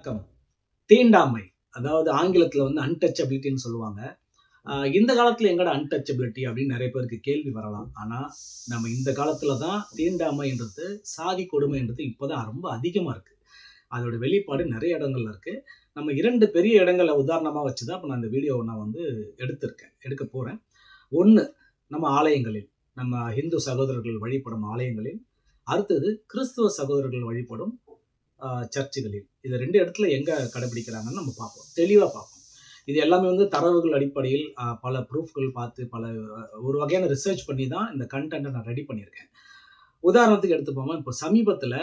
வணக்கம். தீண்டாமை, அதாவது ஆங்கிலத்தில வந்து அன்டச்சபிலிட்டின்னு சொல்லுவாங்க. இந்த காலத்தில எங்கடா அன்டச்சபிலிட்டி அப்படின்னு நெறைய பேருக்கு கேள்வி வரலாம். ஆனா, நம்ம இந்த காலத்தில தான் தீண்டாமைன்றது, சாதி கொடுமைன்றது இப்ப தான் ரொம்ப அதிகமா இருக்கு. அதோட வெளிப்பாடு நெறைய இடங்கள்ல இருக்கு. நம்ம 2 பெரிய இடங்கள உதாரணமா வச்சு தான் இப்ப நான் இந்த வீடியோவ நான் வந்து எடுக்கப் போறேன். 1 நம்ம ஆலயங்களில், நம்ம இந்து சகோதரர்கள் வழிபடும் ஆலயங்களில், அடுத்தது கிறிஸ்துவ சகோதரர்கள் வழிபடும் சர்ச்சுகளில். இது 2 இடத்துல எங்க கடைபிடிக்கிறாங்கன்னு நம்ம பார்ப்போம். தெளிவா பார்ப்போம். இது எல்லாமே வந்து தரவுகள் அடிப்படையில் பல ப்ரூஃப்கள் பார்த்து, ஒரு வகையான ரிசர்ச் பண்ணி தான் இந்த கன்டென்ட்ட நான் ரெடி பண்ணியிருக்கேன். உதாரணத்துக்கு எடுத்துப்போமா, இப்போ சமீபத்தில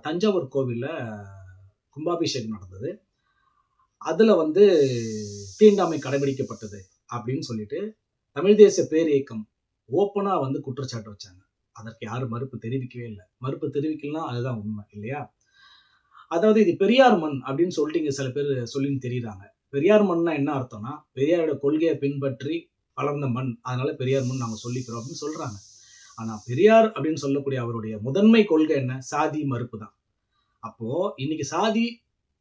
தஞ்சாவூர் கோவில்ல கும்பாபிஷேகம் நடந்தது. அதுல வந்து தீண்டாமை கடைபிடிக்கப்பட்டது அப்படின்னு சொல்லிட்டு, தமிழ் தேச பேரியக்கம் ஓப்பனா வந்து குற்றச்சாட்டு வச்சாங்க. அதற்கு யாரும் மறுப்பு தெரிவிக்கவே இல்ல. மறுப்பு தெரிவிக்கலன்னா அதுதான் உண்மை இல்லையா? அதாவது இது பெரியார் மண் அப்படின்னு சொல்லிட்டு இங்க சில பேர் சொல்லின்னு திரியிறாங்க. பெரியார் மண்னா என்ன அர்த்தம்னா, பெரியாரோட கொள்கையை பின்பற்றி வளர்ந்த மண். அதனால பெரியார் மண் நாங்க சொல்லிக்கிறோம் அப்படின்னு சொல்றாங்க. ஆனா பெரியார் அப்படின்னு சொல்லக்கூடிய அவருடைய முதன்மை கொள்கை என்ன? சாதி மறுப்பு தான். அப்போ இன்னைக்கு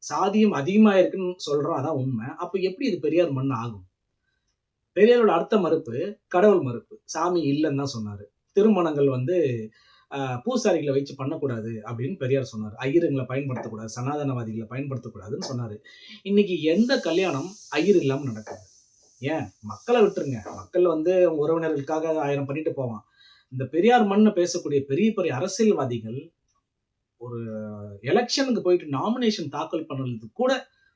சாதியம் அதிகமா இருக்குன்னு சொல்றோம். அதான் உண்மை. அப்ப எப்படி இது பெரியார் மண் ஆகும்? பெரியாரோட அடுத்த மறுப்பு கடவுள் மறுப்பு. சாமி இல்லன்னு தான் சொன்னாரு. திருமணங்கள் வந்து பூசாரிகளை வச்சு பண்ணக்கூடாது அப்படின்னு பெரியார் சொன்னார். ஐயருங்களை பயன்படுத்தக்கூடாது, சனாதனவாதிகளை பயன்படுத்தக்கூடாதுன்னு சொன்னாரு. இன்னைக்கு எந்த கல்யாணம் ஐயர் இல்லாம நடக்குது? ஏன் மக்களை விட்டுருங்க. மக்கள் வந்து உறவினர்களுக்காக 1000 பண்ணிட்டு போவான். இந்த பெரியார் மண்ணு பேசக்கூடிய பெரிய பெரிய அரசியல்வாதிகள் ஒரு எலெக்ஷனுக்கு போயிட்டு நாமினேஷன் தாக்கல் பண்ணுறதுக்கு கூட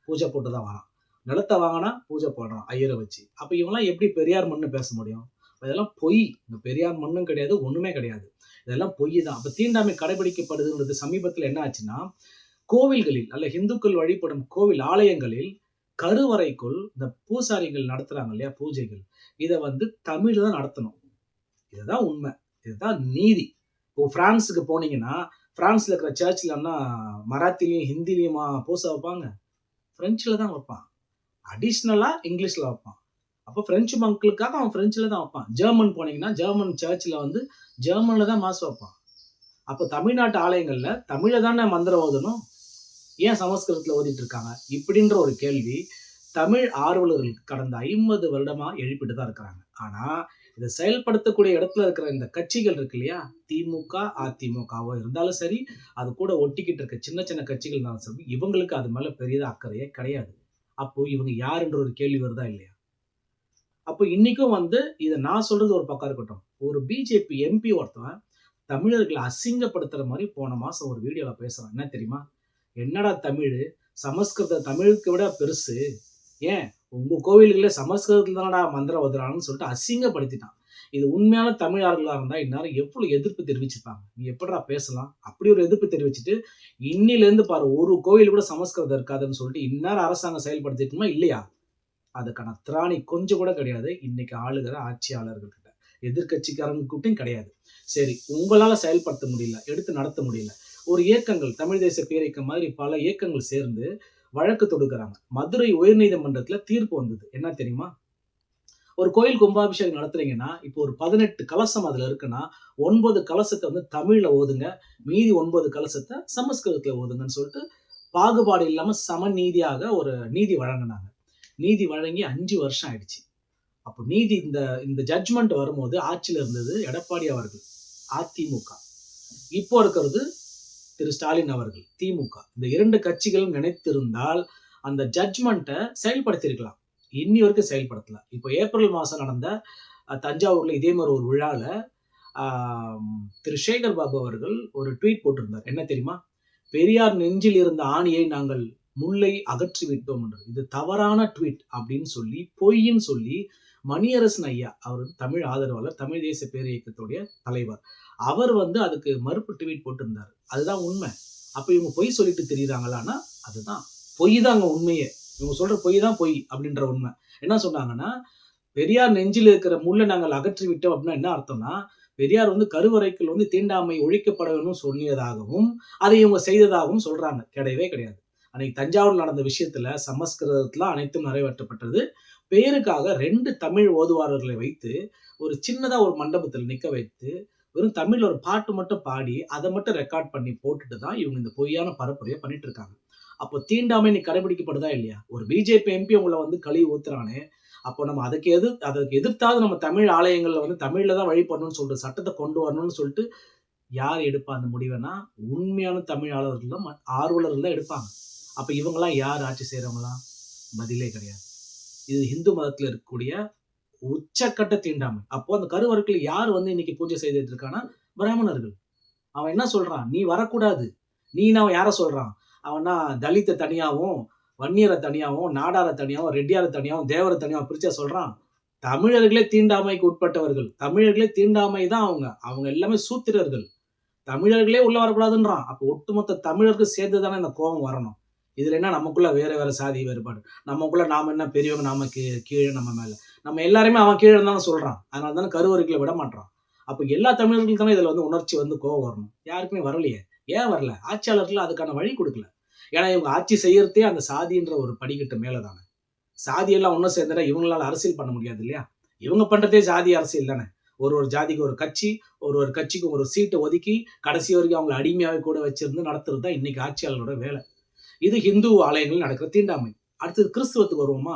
பூஜை போட்டு தான் வரான். நிலத்தை வாங்கினா பூஜை போடுறான் ஐயரை வச்சு. அப்ப இவங்கெல்லாம் எப்படி பெரியார் மண்ணு பேச முடியும்? இதெல்லாம் பொய். இந்த பெரியார் மண்ணும் கிடையாது, ஒண்ணுமே கிடையாது. இதெல்லாம் பொய் தான். அப்ப தீண்டாமை கடைபிடிக்கப்படுதுன்றது சமீபத்தில் என்ன ஆச்சுன்னா, கோவில்களில் அல்ல இந்துக்கள் வழிபடும் கோவில் ஆலயங்களில் கருவறைக்குள் இந்த பூசாரிகள் நடத்துறாங்க இல்லையா பூஜைகள், இதை வந்து தமிழ்ல தான் நடத்தணும். இதுதான் உண்மை, இதுதான் நீதி. இப்போ பிரான்ஸுக்கு போனீங்கன்னா, பிரான்ஸ்ல இருக்கிற சர்ச்லன்னா மராத்திலையும் ஹிந்திலையுமா பூசை வைப்பாங்க? பிரெஞ்சில் தான் வைப்பான். அடிஷ்னலா இங்கிலீஷ்ல வைப்பான். அப்போ பிரெஞ்சு மக்களுக்காக அவன் பிரெஞ்சில் தான் வைப்பான். ஜெர்மன் போனீங்கன்னா ஜெர்மன் சர்ச்சில் வந்து ஜெர்மன்ல தான் மாஸ் வைப்பான். அப்போ தமிழ்நாட்டு ஆலயங்கள்ல தமிழ தானே மந்திரம் ஓதணும், ஏன் சமஸ்கிருதத்தில் ஓதிட்டு இருக்காங்க? இப்படின்ற ஒரு கேள்வி தமிழ் ஆர்வலர்களுக்கு கடந்த 50 வருடமா எழுப்பிட்டு தான் இருக்கிறாங்க. ஆனா இதை செயல்படுத்தக்கூடிய இடத்துல இருக்கிற இந்த கட்சிகள் இருக்கு இல்லையா, திமுக அதிமுகவோ இருந்தாலும் சரி, அது கூட ஒட்டிக்கிட்டு இருக்க சின்ன சின்ன கட்சிகள் இருந்தாலும் சரி, இவங்களுக்கு அது மேல பெரியதா அக்கறையே கிடையாது. அப்போ இவங்க யாருன்ற ஒரு கேள்வி வருதா இல்லையா? அப்போ இன்னைக்கும் வந்து இதை நான் சொல்றது ஒரு பக்கம் இருக்கட்டும், ஒரு பிஜேபி எம்பி ஒருத்தன் தமிழர்களை அசிங்கப்படுத்துற மாதிரி போன மாசம் ஒரு வீடியோல பேசுறான். என்ன தெரியுமா? என்னடா தமிழ், சமஸ்கிருத தமிழுக்கு விட பெருசு, ஏன் உங்க கோவில்கள சமஸ்கிருதத்துல தானடா மந்திரம் ஓதுறான்னு சொல்லிட்டு அசிங்கப்படுத்திட்டான். இது உண்மையான தமிழர்களா இருந்தா இந்நேரம் எவ்வளவு எதிர்ப்பு தெரிவிச்சிருப்பாங்க. நீ எப்படிடா பேசலாம்? அப்படி ஒரு எதிர்ப்பு தெரிவிச்சுட்டு இன்னில இருந்து பாரு, ஒரு கோவில் கூட சமஸ்கிருதம் இருக்காதுன்னு சொல்லிட்டு இந்நேரம் அரசாங்கம் செயல்படுத்திட்டுமா இல்லையா? அதுக்கான திராணி கொஞ்சம் கூட கிடையாது இன்னைக்கு ஆளுகிற ஆட்சியாளர்கள் கிட்ட, எதிர்கட்சிக்காரங்க கூட்டம் கிடையாது. சரி, உங்களால செயல்படுத்த முடியல, எடுத்து நடத்த முடியல, ஒரு இயக்கங்கள் தமிழ் தேச பேரியக்கம் மாதிரி பல இயக்கங்கள் சேர்ந்து வழக்கு தொடுக்கிறாங்க. மதுரை உயர்நீதிமன்றத்துல தீர்ப்பு வந்தது. என்ன தெரியுமா? ஒரு கோயில் கும்பாபிஷேகம் நடத்துறீங்கன்னா, இப்போ ஒரு 18 கலசம் அதுல இருக்குன்னா 9 கலசத்தை வந்து தமிழ்ல ஓதுங்க, மீதி 9 கலசத்தை சமஸ்கிருதத்துல ஓதுங்கன்னு சொல்லிட்டு பாகுபாடு இல்லாம சமநீதியாக ஒரு நீதி வழங்கினாங்க. நீதி வழங்கி 5 வருஷம் ஆயிடுச்சு. அப்போ நீதி இந்த இந்த ஜட்ஜ்மெண்ட் வரும்போது ஆட்சியில் இருந்தது எடப்பாடி அவர்கள், அதிமுக. இப்போ இருக்கிறது திரு ஸ்டாலின் அவர்கள், திமுக. இந்த 2 கட்சிகளும் நினைத்திருந்தால் அந்த ஜட்ஜ்மெண்ட்டை செயல்படுத்தியிருக்கலாம். இன்னி வரைக்கும் செயல்படுத்தல. இப்போ ஏப்ரல் மாசம் நடந்த தஞ்சாவூர்ல இதே மாதிரி ஒரு விழால திரு சேகர் பாபு அவர்கள் ஒரு ட்வீட் போட்டிருந்தார். என்ன தெரியுமா? பெரியார் நெஞ்சில் இருந்த ஆணியை நாங்கள் முல்லை அகற்றி விட்டோம் என்று. இது தவறான ட்வீட் அப்படின்னு சொல்லி, பொய்ன்னு சொல்லி மணியரசன் ஐயா, அவர் தமிழ் ஆதரவாளர், தமிழ் தேச பேரியக்கத்துடைய தலைவர், அவர் வந்து அதுக்கு மறுப்பு ட்வீட் போட்டிருந்தாரு. அதுதான் உண்மை. அப்ப இவங்க பொய் சொல்லிட்டு தெரியுறாங்களான்னா அதுதான் பொய் தாங்க உண்மையே. இவங்க சொல்ற பொய் தான் பொய் அப்படின்ற உண்மை. என்ன சொன்னாங்கன்னா, பெரியார் நெஞ்சில் இருக்கிற முல்லை நாங்கள் அகற்றி விட்டோம் அப்படின்னா என்ன அர்த்தம்னா, பெரியார் வந்து கருவறைக்குள் வந்து தீண்டாமை ஒழிக்கப்பட வேண்டும் சொல்லியதாகவும் அதை இவங்க செய்ததாகவும் சொல்றாங்க. கிடையவே கிடையாது. அன்னைக்கு தஞ்சாவூர் நடந்த விஷயத்துல சமஸ்கிருதத்துல அனைத்தும் நிறைவேற்றப்பட்டது. பேருக்காக 2 தமிழ் ஓதுவாரர்களை வைத்து ஒரு சின்னதா ஒரு மண்டபத்தில் நிக்க வைத்து வெறும் தமிழ்ல ஒரு பாட்டு மட்டும் பாடி அதை மட்டும் ரெக்கார்ட் பண்ணி போட்டுட்டு தான் இவங்க இந்த பொய்யான பரப்புரையை பண்ணிட்டு இருக்காங்க. அப்போ தீண்டாமை நீ கடைபிடிக்கப்படுதா இல்லையா? ஒரு பிஜேபி எம்பி உங்களை வந்து கழுவி ஊத்துறானே, அப்போ நம்ம அதற்கு எதிர்த்தாவது நம்ம தமிழ் ஆலயங்கள்ல வந்து தமிழ்ல தான் வழிபடணும்னு சொல்லிட்டு சட்டத்தை கொண்டு வரணும்னு சொல்லிட்டு யார் எடுப்பா அந்த முடிவைனா, உண்மையான தமிழ் ஆர்வலர்கள் தான் எடுப்பாங்க. அப்ப இவங்கலாம் யார் ஆட்சி செய்றவங்கலாம்? பதிலே கிடையாது. இது இந்து மதத்துல இருக்கக்கூடிய உச்சக்கட்ட தீண்டாமை. அப்போ அந்த கருவறைக்குள்ள யார் வந்து இன்னைக்கு பூஜை செய்துட்டு இருக்கான்னா, பிராமணர்கள். அவன் என்ன சொல்றான்? நீ வரக்கூடாது. நீன்னு அவன் யார சொல்றான்? அவன்னா தலித்த தனியாவும், வன்னியர தனியாவும், நாடார தனியாவும், ரெட்டியார தனியாவும், தேவர தனியாவும் பிரிச்சா சொல்றான்? தமிழர்களே தீண்டாமைக்கு உட்பட்டவர்கள். தமிழர்களே தீண்டாமை தான் அவங்க. அவங்க எல்லாமே சூத்திரர்கள். தமிழர்களே உள்ள வரக்கூடாதுன்றான். அப்போ ஒட்டுமொத்த தமிழருக்கு சேர்ந்து தானே இந்த கோபம் வரணும். இதுல என்ன நமக்குள்ள வேற வேற சாதி வேறுபாடு. நமக்குள்ள நாம என்ன பெரியவங்க, நாம கீழ நம்ம மேல. நம்ம எல்லாருமே அவன் கீழ தானே சொல்றான். அதனால தானே கருவறைக்குள்ள விட மாட்றான். அப்ப எல்லா தமிழர்களுக்கும் தானே இதுல வந்து உணர்ச்சி வந்து கோபம் வரணும். யாருக்குமே வரலையே. ஏன் வரல? ஆட்சியாளர்கள் அதுக்கான வழி கொடுக்கல. ஏன்னா இவங்க ஆட்சி செய்யறதே அந்த சாதின்ற ஒரு படிக்கட்டு மேல தானே. சாதி எல்லாம் ஒண்ணு சேர்ந்துட்டா இவங்களால அரசியல் பண்ண முடியாது இல்லையா? இவங்க பண்றதே ஜாதி அரசியல் தானே. ஒரு ஜாதிக்கு ஒரு கட்சி, ஒரு கட்சிக்கு ஒரு சீட்டை ஒதுக்கி கடைசி வரைக்கும் அவங்களை அடிமையாவே கூட வச்சிருந்து நடத்துறது தான் இன்னைக்கு ஆட்சியாளரோட வேலை. இது ஹிந்து ஆலயங்கள் நடக்கிற தீண்டாமை. அடுத்தது கிறிஸ்துவத்துக்கு வருவோமா?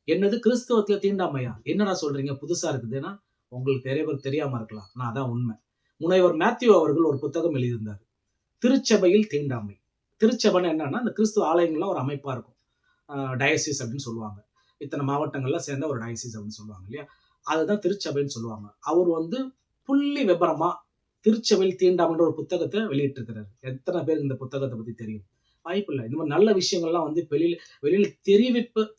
என்னது கிறிஸ்துவத்துல தீண்டாமையா? என்னடா சொல்றீங்க? புதுசா இருக்குதுன்னா உங்களுக்கு நிறைய பேர் தெரியாம இருக்கலாம். நான் அதான் உண்மை. முனைவர் மேத்யூ அவர்கள் ஒரு புத்தகம் எழுதியிருந்தார். திருச்சபையில் தீண்டாமை. திருச்சபைன்னு என்னன்னா அந்த கிறிஸ்துவ ஆலயங்கள்லாம் ஒரு அமைப்பா இருக்கும். டயசிஸ் அப்படின்னு சொல்லுவாங்க. இத்தனை மாவட்டங்கள்ல சேர்ந்த ஒரு டயசிஸ் அப்படின்னு சொல்லுவாங்க இல்லையா? அதுதான் திருச்சபைன்னு சொல்லுவாங்க. அவர் வந்து புள்ளி விபரமா திருச்சபையில் தீண்டாமைன்ற ஒரு புத்தகத்தை வெளியிட்டு இருக்கிறாரு. எத்தனை பேருக்கு இந்த புத்தகத்தை பத்தி தெரியும்? வாய்ப்பு இல்லை. இந்த மாதிரி நல்ல விஷயங்கள்லாம் வந்து வெளியில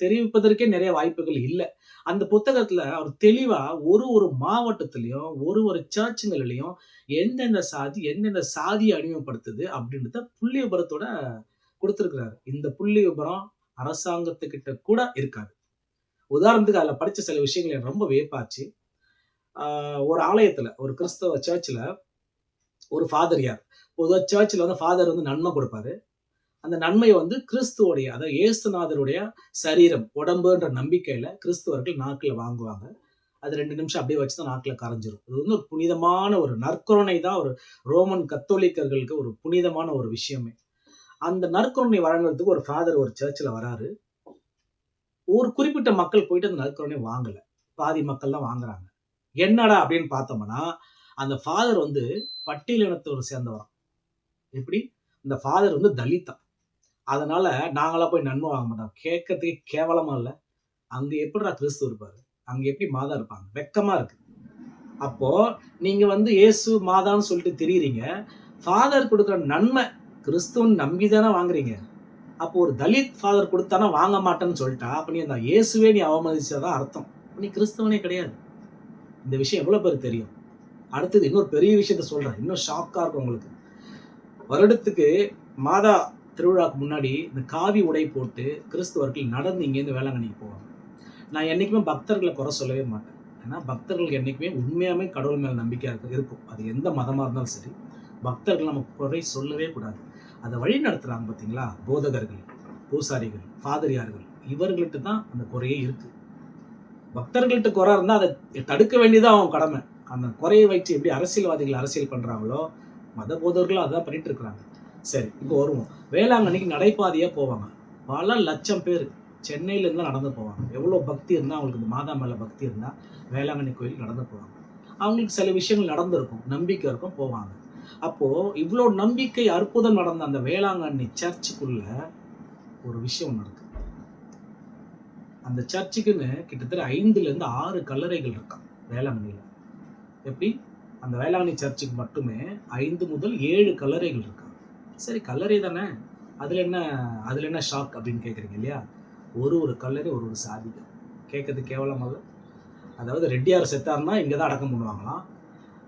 தெரிவிப்பதற்கே நிறைய வாய்ப்புகள் இல்லை. அந்த புத்தகத்துல அவர் தெளிவா ஒரு மாவட்டத்திலையும் ஒரு சர்ச்சுங்களிலையும் எந்தெந்த சாதியை அடிமைப்படுத்துது அப்படின்றத புள்ளி விபரத்தோட கொடுத்திருக்கிறாரு. இந்த புள்ளி விபரம் அரசாங்கத்துக்கிட்ட கூட இருக்காது. உதாரணத்துக்கு அதுல படிச்ச சில விஷயங்கள் எனக்கு ரொம்ப வியப்பாச்சு. ஒரு ஆலயத்துல ஒரு கிறிஸ்தவ சர்ச்ல ஒரு ஃபாதர் பொதுவாக சர்ச்சில் வந்து ஃபாதர் வந்து நன்மை கொடுப்பாரு. அந்த நன்மையை வந்து கிறிஸ்துவோடைய அதாவது இயேசுநாதருடைய சரீரம் உடம்புன்ற நம்பிக்கையில கிறிஸ்துவர்கள் நாக்கில் வாங்குவாங்க. அது 2 நிமிஷம் அப்படியே வச்சு தான் நாக்கில் கரைஞ்சிரும். இது வந்து ஒரு புனிதமான ஒரு நற்கருணை தான். ஒரு ரோமன் கத்தோலிக்கர்களுக்கு ஒரு புனிதமான ஒரு விஷயமே. அந்த நற்கருணை வழங்குறதுக்கு ஒரு ஃபாதர் ஒரு சர்ச்சில் வராரு. ஒரு குறிப்பிட்ட மக்கள் போயிட்டு அந்த நற்கருணை வாங்கல. பாதி மக்கள் தான் வாங்குறாங்க. என்னடா அப்படின்னு பார்த்தோம்னா அந்த ஃபாதர் வந்து பட்டியலினத்தோடு சேர்ந்தவராம். எப்படி? இந்த ஃபாதர் வந்து தலித்தா. அதனால நாங்களா போய் நன்மை வாங்க மாட்டோம். கேட்கறதுக்கு கேவலமா இல்ல? அங்க எப்படிடா கிறிஸ்து இருப்பாரு? அங்க எப்படி மாதா இருப்பாங்க? வெக்கமா இருக்கு. அப்போ நீங்க வந்து இயேசு மாதான்னு சொல்லிட்டு திரியிறீங்க. ஃபாதர் கொடுக்குற நன்மை கிறிஸ்துவன்னு நம்பிதானே வாங்குறீங்க. அப்போ ஒரு தலித் ஃபாதர் கொடுத்தானா வாங்க மாட்டேன்னு சொல்லிட்டா, அப்ப நீ அந்த இயேசுவே நீ அவமதிச்சதான் அர்த்தம். நீ கிறிஸ்தவனே கிடையாது. இந்த விஷயம் எவ்வளவு பேருக்கு தெரியும்? அடுத்தது இன்னொரு பெரிய விஷயத்த சொல்றேன். இன்னும் ஷாக்கா இருக்கும் உங்களுக்கு. வருடத்துக்கு மாதா திருவிழாக்கு முன்னாடி இந்த காவி உடை போட்டு கிறிஸ்துவர்கள் நடந்து இங்கேருந்து வேளாங்கண்ணிக்கு போவாங்க. நான் என்னைக்குமே பக்தர்களை குறை சொல்லவே மாட்டேன். ஏன்னா பக்தர்களுக்கு என்னைக்குமே உண்மையாமே கடவுள் மேல நம்பிக்கை இருக்கும். அது எந்த மதமா இருந்தாலும் சரி. பக்தர்கள் நம்ம குறை சொல்லவே கூடாது. அதை வழி நடத்துறாங்க பார்த்தீங்களா? போதகர்கள், பூசாரிகள், ஃபாதரியார்கள் இவர்கள்ட்ட தான் அந்த குறையே இருக்கு. பக்தர்கள்ட்ட குறை இருந்தா அதை தடுக்க வேண்டியதான் அவங்க கடமை. அந்த குறையை வைத்து எப்படி அரசியல்வாதிகள் அரசியல் பண்றாங்களோ மத போதவர்களும் அதான் பண்ணிட்டு இருக்கிறாங்க. சரி, இப்போ வருவோம். வேளாங்கண்ணிக்கு நடைபாதையா போவாங்க. பல லட்சம் பேர் சென்னையில இருந்து நடந்து போவாங்க. எவ்வளவு பக்தி இருந்தா அவங்களுக்கு இந்த மாதா மேல பக்தி இருந்தா வேளாங்கண்ணி கோயில் நடந்து போவாங்க. அவங்களுக்கு சில விஷயங்கள் நடந்திருக்கும், நம்பிக்கை இருக்கும், போவாங்க. அப்போ இவ்வளவு நம்பிக்கை அற்புதம் நடந்த அந்த வேளாங்கண்ணி சர்ச்சுக்குள்ள ஒரு விஷயம் ஒண்ணு இருக்கு. அந்த சர்ச்சுக்குன்னு கிட்டத்தட்ட 5ல இருந்து 6 கல்லறைகள் இருக்காம் வேளாங்கண்ணியில. எப்படி? அந்த வேளாங்கண்ணி சர்ச்சுக்கு மட்டுமே 5 முதல் 7 கல்லறைகள் இருக்கா. சரி, கல்லறை தானே, அதுல என்ன ஷாக் அப்படின்னு கேட்குறீங்க இல்லையா? ஒரு கல்லறை ஒரு சாதிகள். கேட்கறதுக்கு கேவலம் அல்ல? அதாவது ரெட்டியார் செத்தார்னா இங்கே தான் அடக்கம் பண்ணுவாங்களாம்.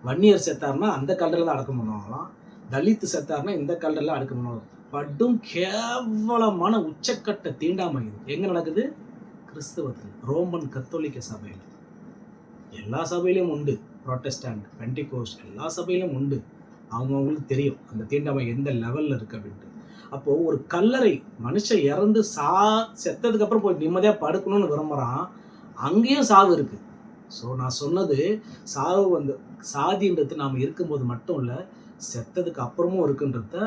வன்னியர் செத்தார்னா அந்த கல்லறையில் தான் அடக்கம் பண்ணுவாங்களாம். தலித்து செத்தார்னா இந்த கல்லறையில் அடக்கம் பண்ணுவாங்க. படும் கேவலமான உச்சக்கட்ட தீண்டாமை இது. எங்க நடக்குது? கிறிஸ்தவத்தில், ரோமன் கத்தோலிக்க சபையில். எல்லா சபையிலும் உண்டு. புரோட்டஸ்டன்ட், பெண்டிகோஸ்ட் எல்லா சபையிலும் உண்டு. அவங்களுக்கு தெரியும் அந்த தீண்டாமை எந்த லெவல்ல இருக்கு அப்படின்ட்டு. அப்போ ஒரு கல்லறை மனுஷன் இறந்து செத்ததுக்கு அப்புறம் போய் நிம்மதியா படுக்கணும்னு விரும்புறான். அங்கேயும் சாவு இருக்கு. ஸோ நான் சொன்னது சாவு வந்து சாதின்றது நாம் இருக்கும்போது மட்டும் இல்லை, செத்ததுக்கு அப்புறமும் இருக்குன்றத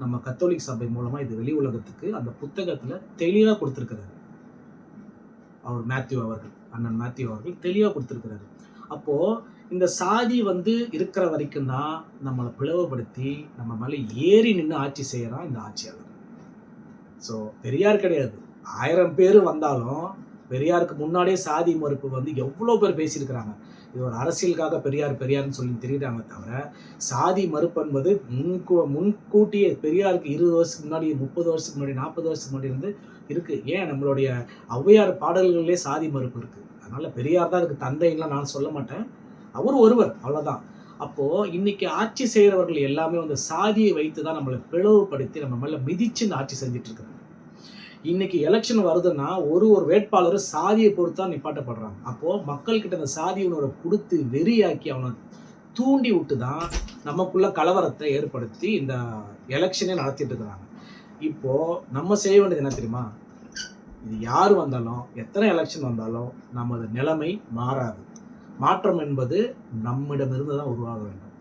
நம்ம கத்தோலிக் சபை மூலமா இது வெளி உலகத்துக்கு அந்த புத்தகத்துல தெளிவா கொடுத்திருக்கிறாரு. அவர் அண்ணன் மேத்யூ அவர்கள் தெளிவா கொடுத்திருக்கிறாரு. அப்போ இந்த சாதி இருக்கிற வரைக்கும் தான் நம்மளை பிளவுபடுத்தி நம்ம மேல ஏறி நின்று ஆட்சி செய்யறான் இந்த ஆட்சியாளர். ஸோ பெரியார் கிடையாது, 1000 பேர் வந்தாலும் பெரியாருக்கு முன்னாடியே சாதி மறுப்பு எவ்வளோ பேர் பேசியிருக்கிறாங்க. இது ஒரு அரசியலுக்காக பெரியார்னு சொல்லி தெரியுறாங்க தவிர, சாதி மறுப்பு என்பது முன்கூட்டியே பெரியாருக்கு 20 வருஷத்துக்கு முன்னாடி, 30 வருஷத்துக்கு முன்னாடி, 40 வருஷத்துக்கு முன்னாடி இருக்கு. ஏன் நம்மளுடைய ஔவையார் பாடல்களிலே சாதி மறுப்பு இருக்கு. அதனால பெரியார் தான் அதுக்கு தந்தைலாம் நான் சொல்ல மாட்டேன், அவர் ஒருவர், அவ்வளவுதான். அப்போ இன்னைக்கு ஆட்சி செய்யறவர்கள் எல்லாமே சாதியை வைத்து தான் நம்மளை பிளவுபடுத்தி நம்ம மேல மிதிச்சு இந்த ஆட்சி செஞ்சுட்டு இருக்காங்க. இன்னைக்கு எலெக்ஷன் வருதுன்னா ஒரு வேட்பாளர் சாதியை பொறுத்து தான் நிப்பாட்டப்படுறாங்க. அப்போ மக்கள் கிட்ட அந்த சாதி உணர்வை கொடுத்து வெறியாக்கி அவனை தூண்டி விட்டு தான் நமக்குள்ள கலவரத்தை ஏற்படுத்தி இந்த எலெக்ஷனே நடத்திட்டு இருக்கிறாங்க. இப்போ நம்ம செய்ய வேண்டியது என்ன தெரியுமா? இது யார் வந்தாலும், எத்தனை எலெக்ஷன் வந்தாலும் நமது நிலைமை மாறாது. மாற்றம் என்பது நம்மிடமிருந்து தான் உருவாக வேண்டும்.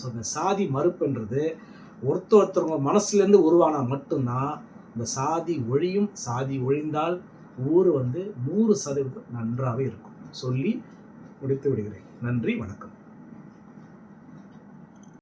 ஸோ இந்த சாதி மறுப்புன்றது ஒருத்தவங்க மனசுலேருந்து உருவானா மட்டும்தான் இந்த சாதி ஒழியும். சாதி ஒழிந்தால் ஊர் 100% நன்றாகவே இருக்கும் சொல்லி முடித்து விடுகிறேன். நன்றி, வணக்கம்.